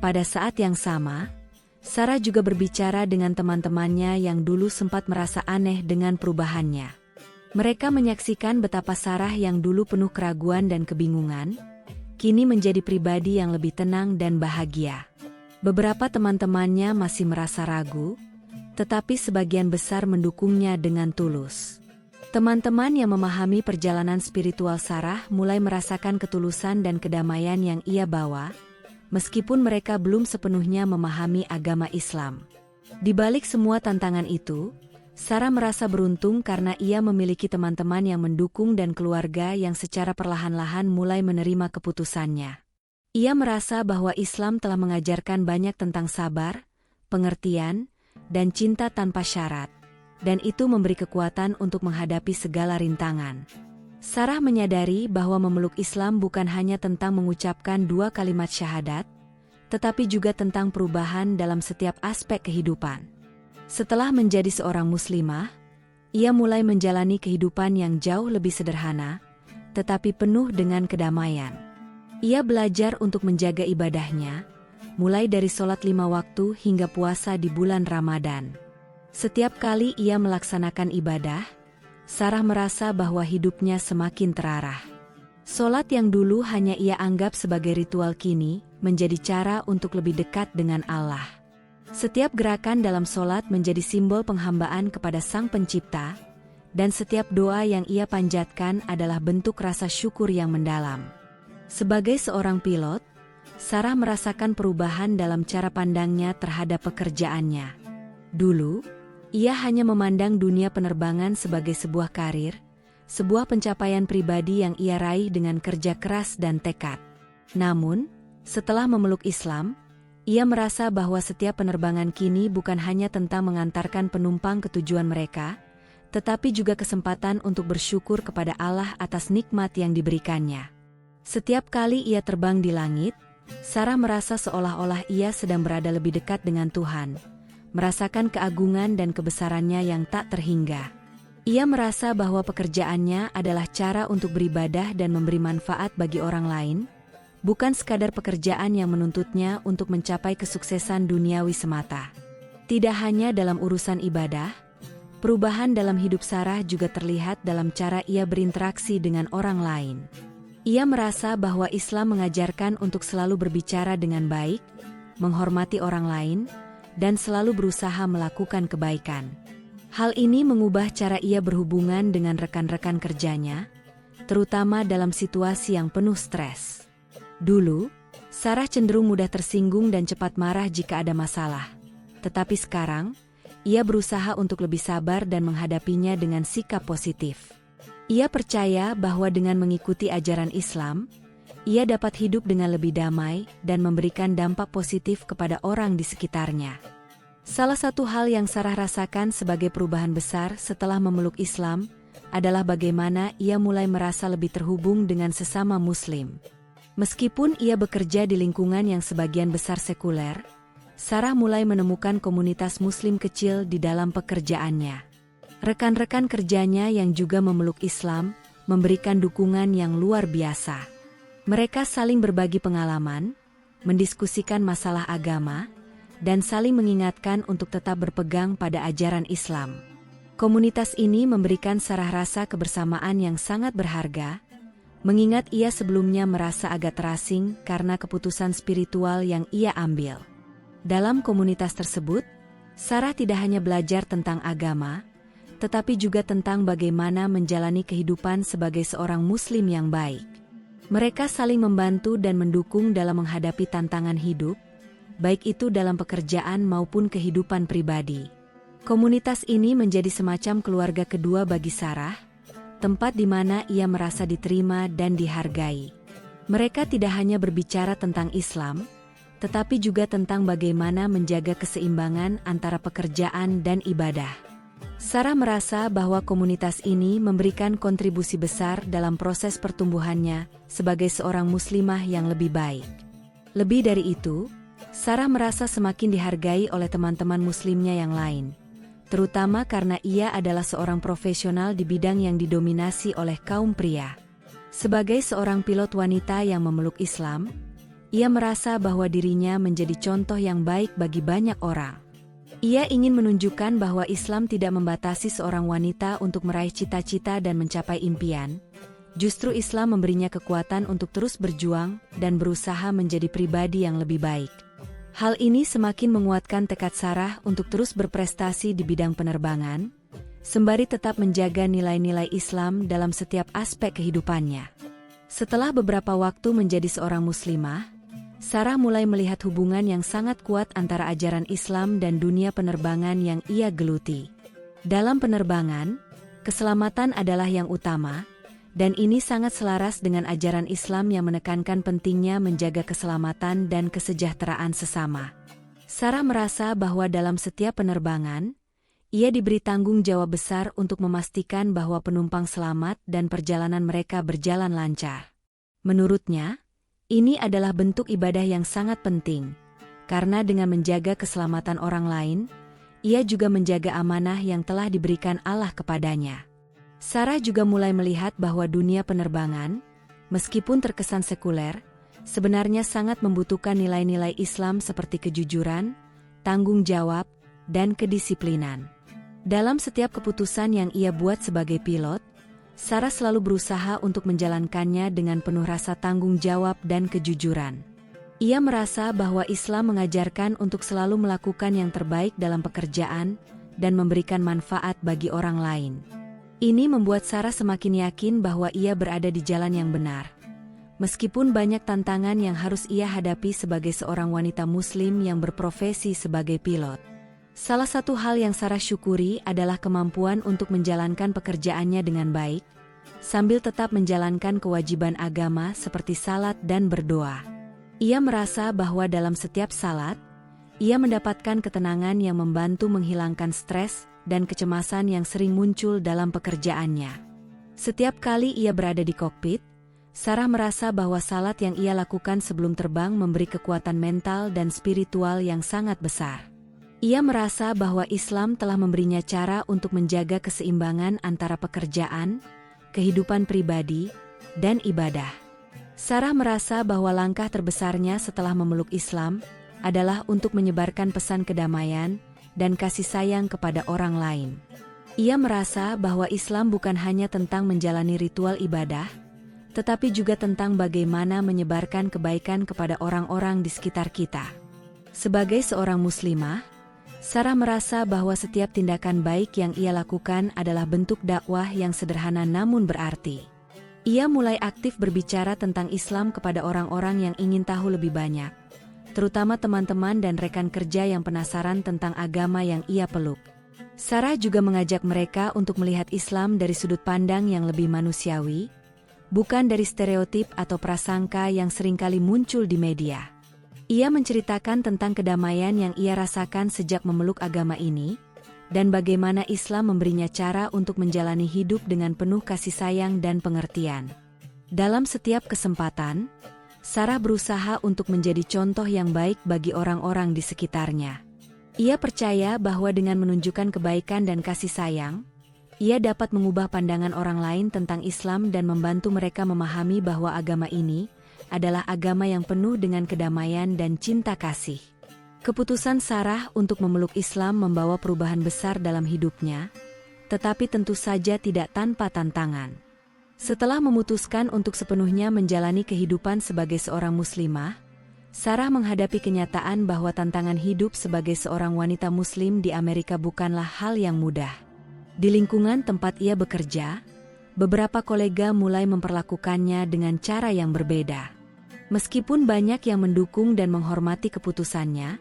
Pada saat yang sama, Sarah juga berbicara dengan teman-temannya yang dulu sempat merasa aneh dengan perubahannya. Mereka menyaksikan betapa Sarah yang dulu penuh keraguan dan kebingungan, kini menjadi pribadi yang lebih tenang dan bahagia. Beberapa teman-temannya masih merasa ragu, tetapi sebagian besar mendukungnya dengan tulus. Teman-teman yang memahami perjalanan spiritual Sarah mulai merasakan ketulusan dan kedamaian yang ia bawa, meskipun mereka belum sepenuhnya memahami agama Islam. Di balik semua tantangan itu, Sarah merasa beruntung karena ia memiliki teman-teman yang mendukung dan keluarga yang secara perlahan-lahan mulai menerima keputusannya. Ia merasa bahwa Islam telah mengajarkan banyak tentang sabar, pengertian, dan cinta tanpa syarat, dan itu memberi kekuatan untuk menghadapi segala rintangan. Sarah menyadari bahwa memeluk Islam bukan hanya tentang mengucapkan 2 kalimat syahadat, tetapi juga tentang perubahan dalam setiap aspek kehidupan. Setelah menjadi seorang muslimah, ia mulai menjalani kehidupan yang jauh lebih sederhana, tetapi penuh dengan kedamaian. Ia belajar untuk menjaga ibadahnya, mulai dari sholat 5 waktu hingga puasa di bulan Ramadan. Setiap kali ia melaksanakan ibadah, Sarah merasa bahwa hidupnya semakin terarah. Sholat yang dulu hanya ia anggap sebagai ritual kini, menjadi cara untuk lebih dekat dengan Allah. Setiap gerakan dalam sholat menjadi simbol penghambaan kepada Sang Pencipta, dan setiap doa yang ia panjatkan adalah bentuk rasa syukur yang mendalam. Sebagai seorang pilot, Sarah merasakan perubahan dalam cara pandangnya terhadap pekerjaannya. Dulu, ia hanya memandang dunia penerbangan sebagai sebuah karir, sebuah pencapaian pribadi yang ia raih dengan kerja keras dan tekad. Namun, setelah memeluk Islam, ia merasa bahwa setiap penerbangan kini bukan hanya tentang mengantarkan penumpang ke tujuan mereka, tetapi juga kesempatan untuk bersyukur kepada Allah atas nikmat yang diberikannya. Setiap kali ia terbang di langit, Sarah merasa seolah-olah ia sedang berada lebih dekat dengan Tuhan, merasakan keagungan dan kebesarannya yang tak terhingga. Ia merasa bahwa pekerjaannya adalah cara untuk beribadah dan memberi manfaat bagi orang lain, bukan sekadar pekerjaan yang menuntutnya untuk mencapai kesuksesan duniawi semata. Tidak hanya dalam urusan ibadah, perubahan dalam hidup Sarah juga terlihat dalam cara ia berinteraksi dengan orang lain. Ia merasa bahwa Islam mengajarkan untuk selalu berbicara dengan baik, menghormati orang lain, dan selalu berusaha melakukan kebaikan. Hal ini mengubah cara ia berhubungan dengan rekan-rekan kerjanya, terutama dalam situasi yang penuh stres. Dulu, Sarah cenderung mudah tersinggung dan cepat marah jika ada masalah. Tetapi sekarang, ia berusaha untuk lebih sabar dan menghadapinya dengan sikap positif. Ia percaya bahwa dengan mengikuti ajaran Islam, ia dapat hidup dengan lebih damai dan memberikan dampak positif kepada orang di sekitarnya. Salah satu hal yang Sarah rasakan sebagai perubahan besar setelah memeluk Islam adalah bagaimana ia mulai merasa lebih terhubung dengan sesama Muslim. Meskipun ia bekerja di lingkungan yang sebagian besar sekuler, Sarah mulai menemukan komunitas Muslim kecil di dalam pekerjaannya. Rekan-rekan kerjanya yang juga memeluk Islam memberikan dukungan yang luar biasa. Mereka saling berbagi pengalaman, mendiskusikan masalah agama, dan saling mengingatkan untuk tetap berpegang pada ajaran Islam. Komunitas ini memberikan Sarah rasa kebersamaan yang sangat berharga, mengingat ia sebelumnya merasa agak terasing karena keputusan spiritual yang ia ambil. Dalam komunitas tersebut, Sarah tidak hanya belajar tentang agama, tetapi juga tentang bagaimana menjalani kehidupan sebagai seorang Muslim yang baik. Mereka saling membantu dan mendukung dalam menghadapi tantangan hidup, baik itu dalam pekerjaan maupun kehidupan pribadi. Komunitas ini menjadi semacam keluarga kedua bagi Sarah, tempat di mana ia merasa diterima dan dihargai. Mereka tidak hanya berbicara tentang Islam, tetapi juga tentang bagaimana menjaga keseimbangan antara pekerjaan dan ibadah. Sarah merasa bahwa komunitas ini memberikan kontribusi besar dalam proses pertumbuhannya sebagai seorang muslimah yang lebih baik. Lebih dari itu, Sarah merasa semakin dihargai oleh teman-teman muslimnya yang lain, terutama karena ia adalah seorang profesional di bidang yang didominasi oleh kaum pria. Sebagai seorang pilot wanita yang memeluk Islam, ia merasa bahwa dirinya menjadi contoh yang baik bagi banyak orang. Ia ingin menunjukkan bahwa Islam tidak membatasi seorang wanita untuk meraih cita-cita dan mencapai impian. Justru Islam memberinya kekuatan untuk terus berjuang dan berusaha menjadi pribadi yang lebih baik. Hal ini semakin menguatkan tekad Sarah untuk terus berprestasi di bidang penerbangan, sembari tetap menjaga nilai-nilai Islam dalam setiap aspek kehidupannya. Setelah beberapa waktu menjadi seorang muslimah, Sarah mulai melihat hubungan yang sangat kuat antara ajaran Islam dan dunia penerbangan yang ia geluti. Dalam penerbangan, keselamatan adalah yang utama, dan ini sangat selaras dengan ajaran Islam yang menekankan pentingnya menjaga keselamatan dan kesejahteraan sesama. Sarah merasa bahwa dalam setiap penerbangan, ia diberi tanggung jawab besar untuk memastikan bahwa penumpang selamat dan perjalanan mereka berjalan lancar. Menurutnya, ini adalah bentuk ibadah yang sangat penting, karena dengan menjaga keselamatan orang lain, ia juga menjaga amanah yang telah diberikan Allah kepadanya. Sarah juga mulai melihat bahwa dunia penerbangan, meskipun terkesan sekuler, sebenarnya sangat membutuhkan nilai-nilai Islam seperti kejujuran, tanggung jawab, dan kedisiplinan. Dalam setiap keputusan yang ia buat sebagai pilot, Sarah selalu berusaha untuk menjalankannya dengan penuh rasa tanggung jawab dan kejujuran. Ia merasa bahwa Islam mengajarkan untuk selalu melakukan yang terbaik dalam pekerjaan dan memberikan manfaat bagi orang lain. Ini membuat Sarah semakin yakin bahwa ia berada di jalan yang benar. Meskipun banyak tantangan yang harus ia hadapi sebagai seorang wanita muslim yang berprofesi sebagai pilot. Salah satu hal yang Sarah syukuri adalah kemampuan untuk menjalankan pekerjaannya dengan baik, sambil tetap menjalankan kewajiban agama seperti salat dan berdoa. Ia merasa bahwa dalam setiap salat, ia mendapatkan ketenangan yang membantu menghilangkan stres dan kecemasan yang sering muncul dalam pekerjaannya. Setiap kali ia berada di kokpit, Sarah merasa bahwa salat yang ia lakukan sebelum terbang memberi kekuatan mental dan spiritual yang sangat besar. Ia merasa bahwa Islam telah memberinya cara untuk menjaga keseimbangan antara pekerjaan, kehidupan pribadi, dan ibadah. Sarah merasa bahwa langkah terbesarnya setelah memeluk Islam adalah untuk menyebarkan pesan kedamaian dan kasih sayang kepada orang lain. Ia merasa bahwa Islam bukan hanya tentang menjalani ritual ibadah, tetapi juga tentang bagaimana menyebarkan kebaikan kepada orang-orang di sekitar kita. Sebagai seorang muslimah, Sarah merasa bahwa setiap tindakan baik yang ia lakukan adalah bentuk dakwah yang sederhana namun berarti. Ia mulai aktif berbicara tentang Islam kepada orang-orang yang ingin tahu lebih banyak, terutama teman-teman dan rekan kerja yang penasaran tentang agama yang ia peluk. Sarah juga mengajak mereka untuk melihat Islam dari sudut pandang yang lebih manusiawi, bukan dari stereotip atau prasangka yang seringkali muncul di media. Ia menceritakan tentang kedamaian yang ia rasakan sejak memeluk agama ini, dan bagaimana Islam memberinya cara untuk menjalani hidup dengan penuh kasih sayang dan pengertian. Dalam setiap kesempatan, Sarah berusaha untuk menjadi contoh yang baik bagi orang-orang di sekitarnya. Ia percaya bahwa dengan menunjukkan kebaikan dan kasih sayang, ia dapat mengubah pandangan orang lain tentang Islam dan membantu mereka memahami bahwa agama ini adalah agama yang penuh dengan kedamaian dan cinta kasih. Keputusan Sarah untuk memeluk Islam membawa perubahan besar dalam hidupnya, tetapi tentu saja tidak tanpa tantangan. Setelah memutuskan untuk sepenuhnya menjalani kehidupan sebagai seorang muslimah, Sarah menghadapi kenyataan bahwa tantangan hidup sebagai seorang wanita muslim di Amerika bukanlah hal yang mudah. Di lingkungan tempat ia bekerja, beberapa kolega mulai memperlakukannya dengan cara yang berbeda. Meskipun banyak yang mendukung dan menghormati keputusannya,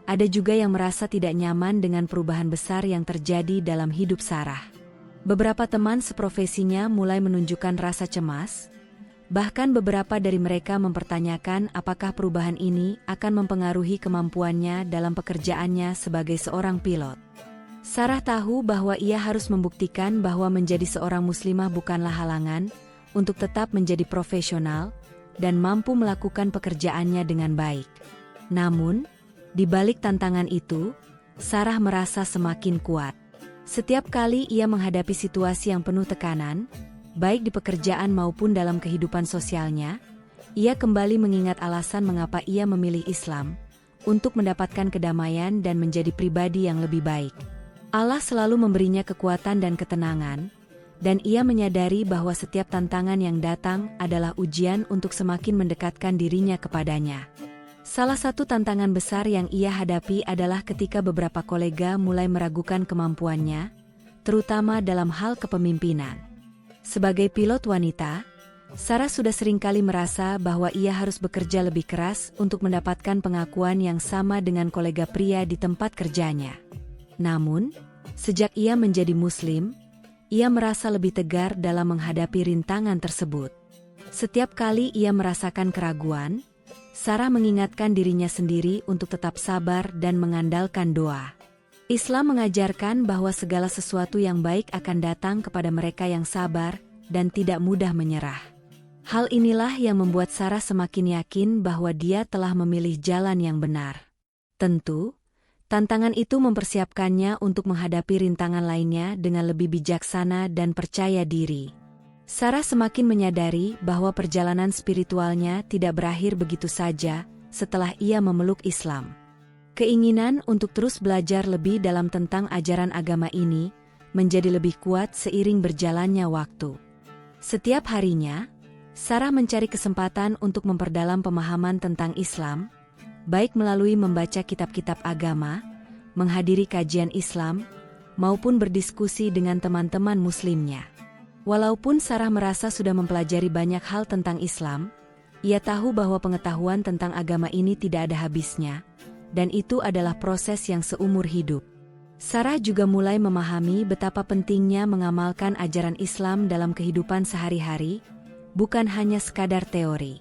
ada juga yang merasa tidak nyaman dengan perubahan besar yang terjadi dalam hidup Sarah. Beberapa teman seprofesinya mulai menunjukkan rasa cemas, bahkan beberapa dari mereka mempertanyakan apakah perubahan ini akan mempengaruhi kemampuannya dalam pekerjaannya sebagai seorang pilot. Sarah tahu bahwa ia harus membuktikan bahwa menjadi seorang muslimah bukanlah halangan untuk tetap menjadi profesional dan mampu melakukan pekerjaannya dengan baik. Namun, Di balik tantangan itu, Sarah merasa semakin kuat. Setiap kali ia menghadapi situasi yang penuh tekanan, baik di pekerjaan maupun dalam kehidupan sosialnya, ia kembali mengingat alasan mengapa ia memilih Islam, untuk mendapatkan kedamaian dan menjadi pribadi yang lebih baik. Allah selalu memberinya kekuatan dan ketenangan, dan ia menyadari bahwa setiap tantangan yang datang adalah ujian untuk semakin mendekatkan dirinya kepadanya. Salah satu tantangan besar yang ia hadapi adalah ketika beberapa kolega mulai meragukan kemampuannya, terutama dalam hal kepemimpinan. Sebagai pilot wanita, Sarah sudah seringkali merasa bahwa ia harus bekerja lebih keras untuk mendapatkan pengakuan yang sama dengan kolega pria di tempat kerjanya. Namun, sejak ia menjadi Muslim, ia merasa lebih tegar dalam menghadapi rintangan tersebut. Setiap kali ia merasakan keraguan, Sarah mengingatkan dirinya sendiri untuk tetap sabar dan mengandalkan doa. Islam mengajarkan bahwa segala sesuatu yang baik akan datang kepada mereka yang sabar dan tidak mudah menyerah. Hal inilah yang membuat Sarah semakin yakin bahwa dia telah memilih jalan yang benar. Tentu, tantangan itu mempersiapkannya untuk menghadapi rintangan lainnya dengan lebih bijaksana dan percaya diri. Sarah semakin menyadari bahwa perjalanan spiritualnya tidak berakhir begitu saja setelah ia memeluk Islam. Keinginan untuk terus belajar lebih dalam tentang ajaran agama ini menjadi lebih kuat seiring berjalannya waktu. Setiap harinya, Sarah mencari kesempatan untuk memperdalam pemahaman tentang Islam, baik melalui membaca kitab-kitab agama, menghadiri kajian Islam, maupun berdiskusi dengan teman-teman Muslimnya. Walaupun Sarah merasa sudah mempelajari banyak hal tentang Islam, ia tahu bahwa pengetahuan tentang agama ini tidak ada habisnya, dan itu adalah proses yang seumur hidup. Sarah juga mulai memahami betapa pentingnya mengamalkan ajaran Islam dalam kehidupan sehari-hari, bukan hanya sekadar teori.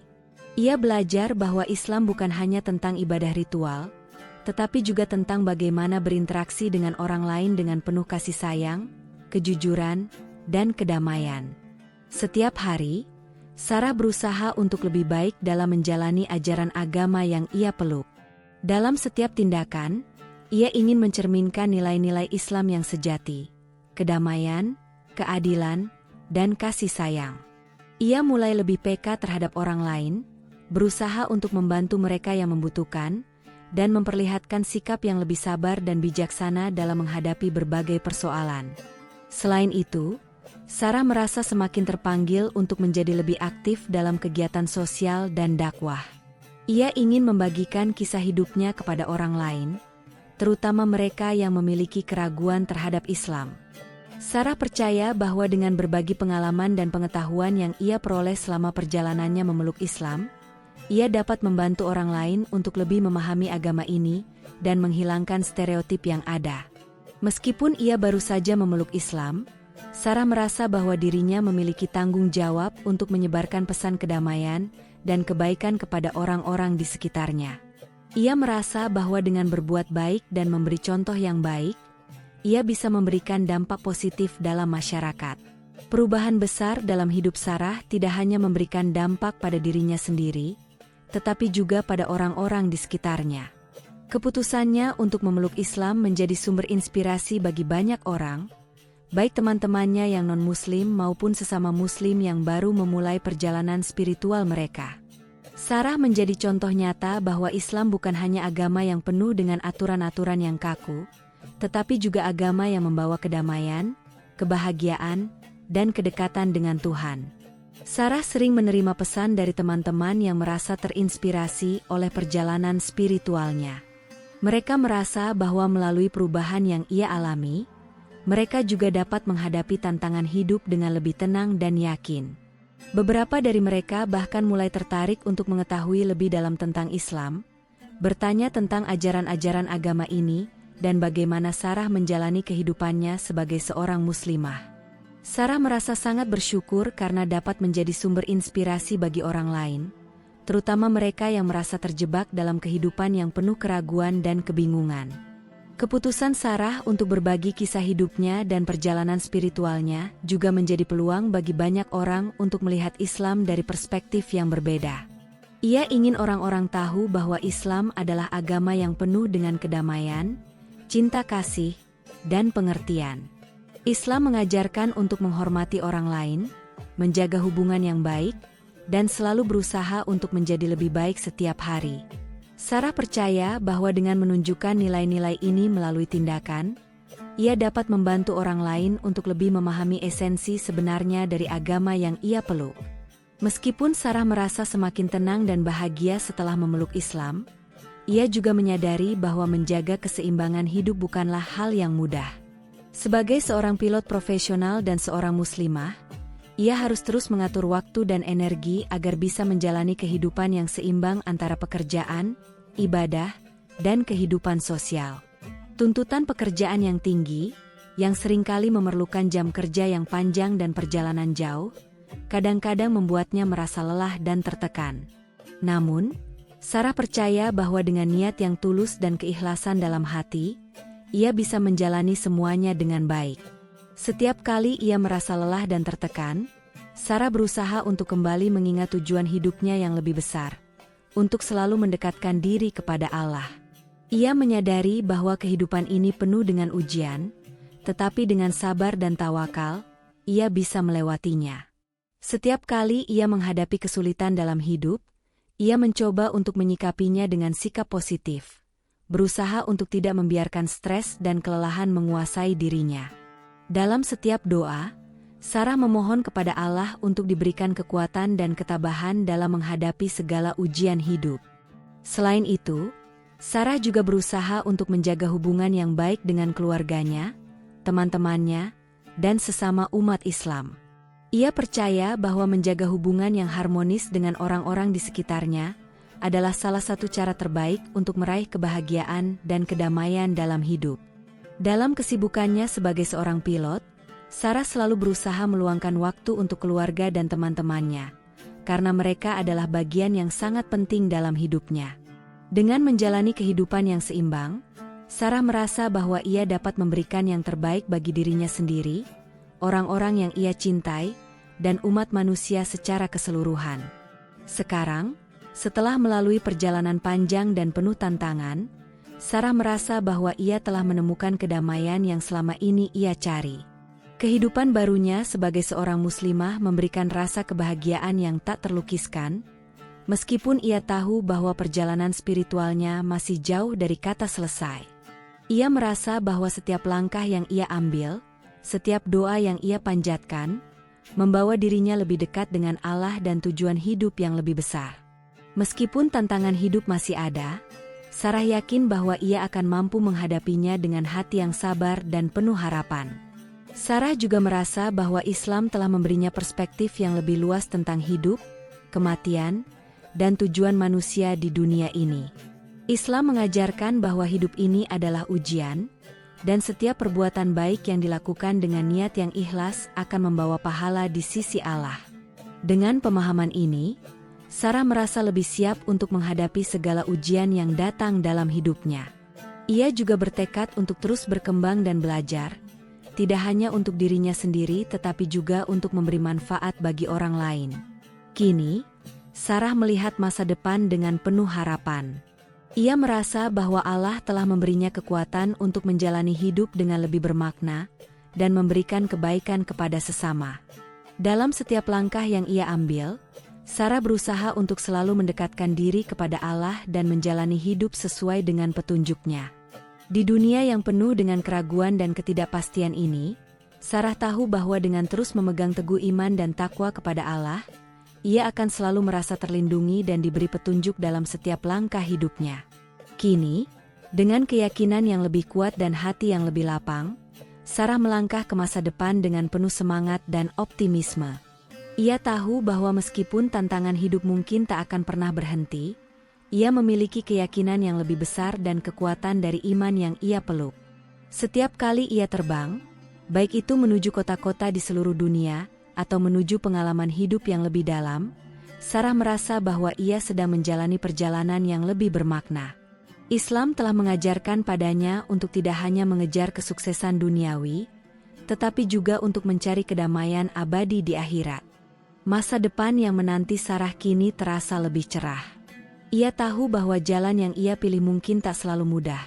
Ia belajar bahwa Islam bukan hanya tentang ibadah ritual, tetapi juga tentang bagaimana berinteraksi dengan orang lain dengan penuh kasih sayang, kejujuran, dan kedamaian. Setiap hari, Sarah berusaha untuk lebih baik dalam menjalani ajaran agama yang ia peluk. Dalam setiap tindakan, ia ingin mencerminkan nilai-nilai Islam yang sejati, kedamaian, keadilan, dan kasih sayang. Ia mulai lebih peka terhadap orang lain, berusaha untuk membantu mereka yang membutuhkan, dan memperlihatkan sikap yang lebih sabar dan bijaksana dalam menghadapi berbagai persoalan. Selain itu, Sarah merasa semakin terpanggil untuk menjadi lebih aktif dalam kegiatan sosial dan dakwah. Ia ingin membagikan kisah hidupnya kepada orang lain, terutama mereka yang memiliki keraguan terhadap Islam. Sarah percaya bahwa dengan berbagi pengalaman dan pengetahuan yang ia peroleh selama perjalanannya memeluk Islam, ia dapat membantu orang lain untuk lebih memahami agama ini dan menghilangkan stereotip yang ada. Meskipun ia baru saja memeluk Islam, Sarah merasa bahwa dirinya memiliki tanggung jawab untuk menyebarkan pesan kedamaian dan kebaikan kepada orang-orang di sekitarnya. Ia merasa bahwa dengan berbuat baik dan memberi contoh yang baik, ia bisa memberikan dampak positif dalam masyarakat. Perubahan besar dalam hidup Sarah tidak hanya memberikan dampak pada dirinya sendiri, tetapi juga pada orang-orang di sekitarnya. Keputusannya untuk memeluk Islam menjadi sumber inspirasi bagi banyak orang, baik teman-temannya yang non-Muslim maupun sesama Muslim yang baru memulai perjalanan spiritual mereka. Sarah menjadi contoh nyata bahwa Islam bukan hanya agama yang penuh dengan aturan-aturan yang kaku, tetapi juga agama yang membawa kedamaian, kebahagiaan, dan kedekatan dengan Tuhan. Sarah sering menerima pesan dari teman-teman yang merasa terinspirasi oleh perjalanan spiritualnya. Mereka merasa bahwa melalui perubahan yang ia alami, mereka juga dapat menghadapi tantangan hidup dengan lebih tenang dan yakin. Beberapa dari mereka bahkan mulai tertarik untuk mengetahui lebih dalam tentang Islam, bertanya tentang ajaran-ajaran agama ini, dan bagaimana Sarah menjalani kehidupannya sebagai seorang muslimah. Sarah merasa sangat bersyukur karena dapat menjadi sumber inspirasi bagi orang lain, terutama mereka yang merasa terjebak dalam kehidupan yang penuh keraguan dan kebingungan. Keputusan Sarah untuk berbagi kisah hidupnya dan perjalanan spiritualnya juga menjadi peluang bagi banyak orang untuk melihat Islam dari perspektif yang berbeda. Ia ingin orang-orang tahu bahwa Islam adalah agama yang penuh dengan kedamaian, cinta kasih, dan pengertian. Islam mengajarkan untuk menghormati orang lain, menjaga hubungan yang baik, dan selalu berusaha untuk menjadi lebih baik setiap hari. Sarah percaya bahwa dengan menunjukkan nilai-nilai ini melalui tindakan, ia dapat membantu orang lain untuk lebih memahami esensi sebenarnya dari agama yang ia peluk. Meskipun Sarah merasa semakin tenang dan bahagia setelah memeluk Islam, ia juga menyadari bahwa menjaga keseimbangan hidup bukanlah hal yang mudah. Sebagai seorang pilot profesional dan seorang muslimah, ia harus terus mengatur waktu dan energi agar bisa menjalani kehidupan yang seimbang antara pekerjaan, ibadah, dan kehidupan sosial. Tuntutan pekerjaan yang tinggi, yang seringkali memerlukan jam kerja yang panjang dan perjalanan jauh, kadang-kadang membuatnya merasa lelah dan tertekan. Namun, Sarah percaya bahwa dengan niat yang tulus dan keikhlasan dalam hati, ia bisa menjalani semuanya dengan baik. Setiap kali ia merasa lelah dan tertekan, Sarah berusaha untuk kembali mengingat tujuan hidupnya yang lebih besar, untuk selalu mendekatkan diri kepada Allah. Ia menyadari bahwa kehidupan ini penuh dengan ujian, tetapi dengan sabar dan tawakal, ia bisa melewatinya. Setiap kali ia menghadapi kesulitan dalam hidup, ia mencoba untuk menyikapinya dengan sikap positif, berusaha untuk tidak membiarkan stres dan kelelahan menguasai dirinya. Dalam setiap doa, Sarah memohon kepada Allah untuk diberikan kekuatan dan ketabahan dalam menghadapi segala ujian hidup. Selain itu, Sarah juga berusaha untuk menjaga hubungan yang baik dengan keluarganya, teman-temannya, dan sesama umat Islam. Ia percaya bahwa menjaga hubungan yang harmonis dengan orang-orang di sekitarnya adalah salah satu cara terbaik untuk meraih kebahagiaan dan kedamaian dalam hidup. Dalam kesibukannya sebagai seorang pilot, Sarah selalu berusaha meluangkan waktu untuk keluarga dan teman-temannya, karena mereka adalah bagian yang sangat penting dalam hidupnya. Dengan menjalani kehidupan yang seimbang, Sarah merasa bahwa ia dapat memberikan yang terbaik bagi dirinya sendiri, orang-orang yang ia cintai, dan umat manusia secara keseluruhan. Sekarang, setelah melalui perjalanan panjang dan penuh tantangan, Sarah merasa bahwa ia telah menemukan kedamaian yang selama ini ia cari. Kehidupan barunya sebagai seorang muslimah memberikan rasa kebahagiaan yang tak terlukiskan, meskipun ia tahu bahwa perjalanan spiritualnya masih jauh dari kata selesai. Ia merasa bahwa setiap langkah yang ia ambil, setiap doa yang ia panjatkan, membawa dirinya lebih dekat dengan Allah dan tujuan hidup yang lebih besar. Meskipun tantangan hidup masih ada, Sarah yakin bahwa ia akan mampu menghadapinya dengan hati yang sabar dan penuh harapan. Sarah juga merasa bahwa Islam telah memberinya perspektif yang lebih luas tentang hidup, kematian, dan tujuan manusia di dunia ini. Islam mengajarkan bahwa hidup ini adalah ujian, dan setiap perbuatan baik yang dilakukan dengan niat yang ikhlas akan membawa pahala di sisi Allah. Dengan pemahaman ini, Sarah merasa lebih siap untuk menghadapi segala ujian yang datang dalam hidupnya. Ia juga bertekad untuk terus berkembang dan belajar, tidak hanya untuk dirinya sendiri tetapi juga untuk memberi manfaat bagi orang lain. Kini, Sarah melihat masa depan dengan penuh harapan. Ia merasa bahwa Allah telah memberinya kekuatan untuk menjalani hidup dengan lebih bermakna dan memberikan kebaikan kepada sesama. Dalam setiap langkah yang ia ambil, Sarah berusaha untuk selalu mendekatkan diri kepada Allah dan menjalani hidup sesuai dengan petunjuk-Nya. Di dunia yang penuh dengan keraguan dan ketidakpastian ini, Sarah tahu bahwa dengan terus memegang teguh iman dan takwa kepada Allah, ia akan selalu merasa terlindungi dan diberi petunjuk dalam setiap langkah hidupnya. Kini, dengan keyakinan yang lebih kuat dan hati yang lebih lapang, Sarah melangkah ke masa depan dengan penuh semangat dan optimisme. Ia tahu bahwa meskipun tantangan hidup mungkin tak akan pernah berhenti, ia memiliki keyakinan yang lebih besar dan kekuatan dari iman yang ia peluk. Setiap kali ia terbang, baik itu menuju kota-kota di seluruh dunia, atau menuju pengalaman hidup yang lebih dalam, Sarah merasa bahwa ia sedang menjalani perjalanan yang lebih bermakna. Islam telah mengajarkan padanya untuk tidak hanya mengejar kesuksesan duniawi, tetapi juga untuk mencari kedamaian abadi di akhirat. Masa depan yang menanti Sarah kini terasa lebih cerah. Ia tahu bahwa jalan yang ia pilih mungkin tak selalu mudah.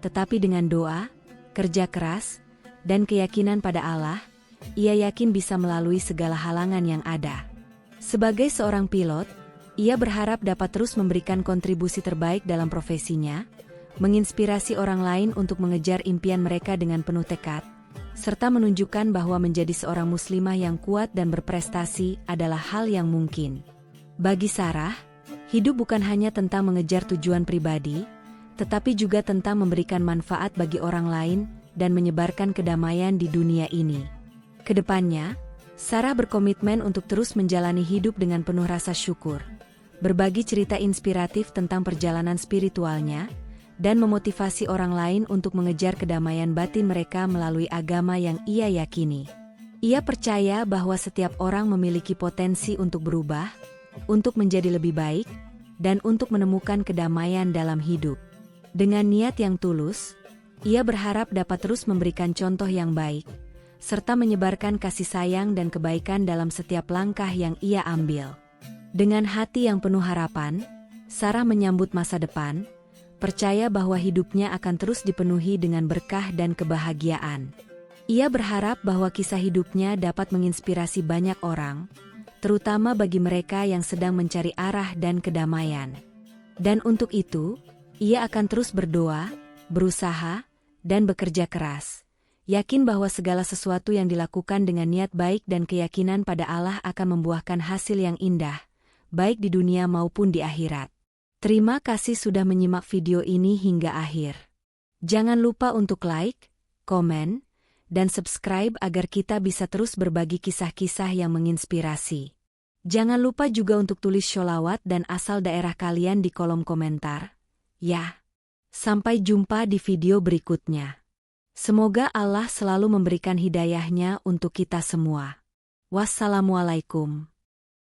Tetapi dengan doa, kerja keras, dan keyakinan pada Allah, ia yakin bisa melalui segala halangan yang ada. Sebagai seorang pilot, ia berharap dapat terus memberikan kontribusi terbaik dalam profesinya, menginspirasi orang lain untuk mengejar impian mereka dengan penuh tekad, serta menunjukkan bahwa menjadi seorang muslimah yang kuat dan berprestasi adalah hal yang mungkin. Bagi Sarah, hidup bukan hanya tentang mengejar tujuan pribadi, tetapi juga tentang memberikan manfaat bagi orang lain dan menyebarkan kedamaian di dunia ini. Kedepannya, Sarah berkomitmen untuk terus menjalani hidup dengan penuh rasa syukur, berbagi cerita inspiratif tentang perjalanan spiritualnya, dan memotivasi orang lain untuk mengejar kedamaian batin mereka melalui agama yang ia yakini. Ia percaya bahwa setiap orang memiliki potensi untuk berubah, untuk menjadi lebih baik, dan untuk menemukan kedamaian dalam hidup. Dengan niat yang tulus, ia berharap dapat terus memberikan contoh yang baik, serta menyebarkan kasih sayang dan kebaikan dalam setiap langkah yang ia ambil. Dengan hati yang penuh harapan, Sarah menyambut masa depan, percaya bahwa hidupnya akan terus dipenuhi dengan berkah dan kebahagiaan. Ia berharap bahwa kisah hidupnya dapat menginspirasi banyak orang, terutama bagi mereka yang sedang mencari arah dan kedamaian. Dan untuk itu, ia akan terus berdoa, berusaha, dan bekerja keras, yakin bahwa segala sesuatu yang dilakukan dengan niat baik dan keyakinan pada Allah akan membuahkan hasil yang indah, baik di dunia maupun di akhirat. Terima kasih sudah menyimak video ini hingga akhir. Jangan lupa untuk like, komen, dan subscribe agar kita bisa terus berbagi kisah-kisah yang menginspirasi. Jangan lupa juga untuk tulis sholawat dan asal daerah kalian di kolom komentar. Ya, sampai jumpa di video berikutnya. Semoga Allah selalu memberikan hidayahnya untuk kita semua. Wassalamualaikum.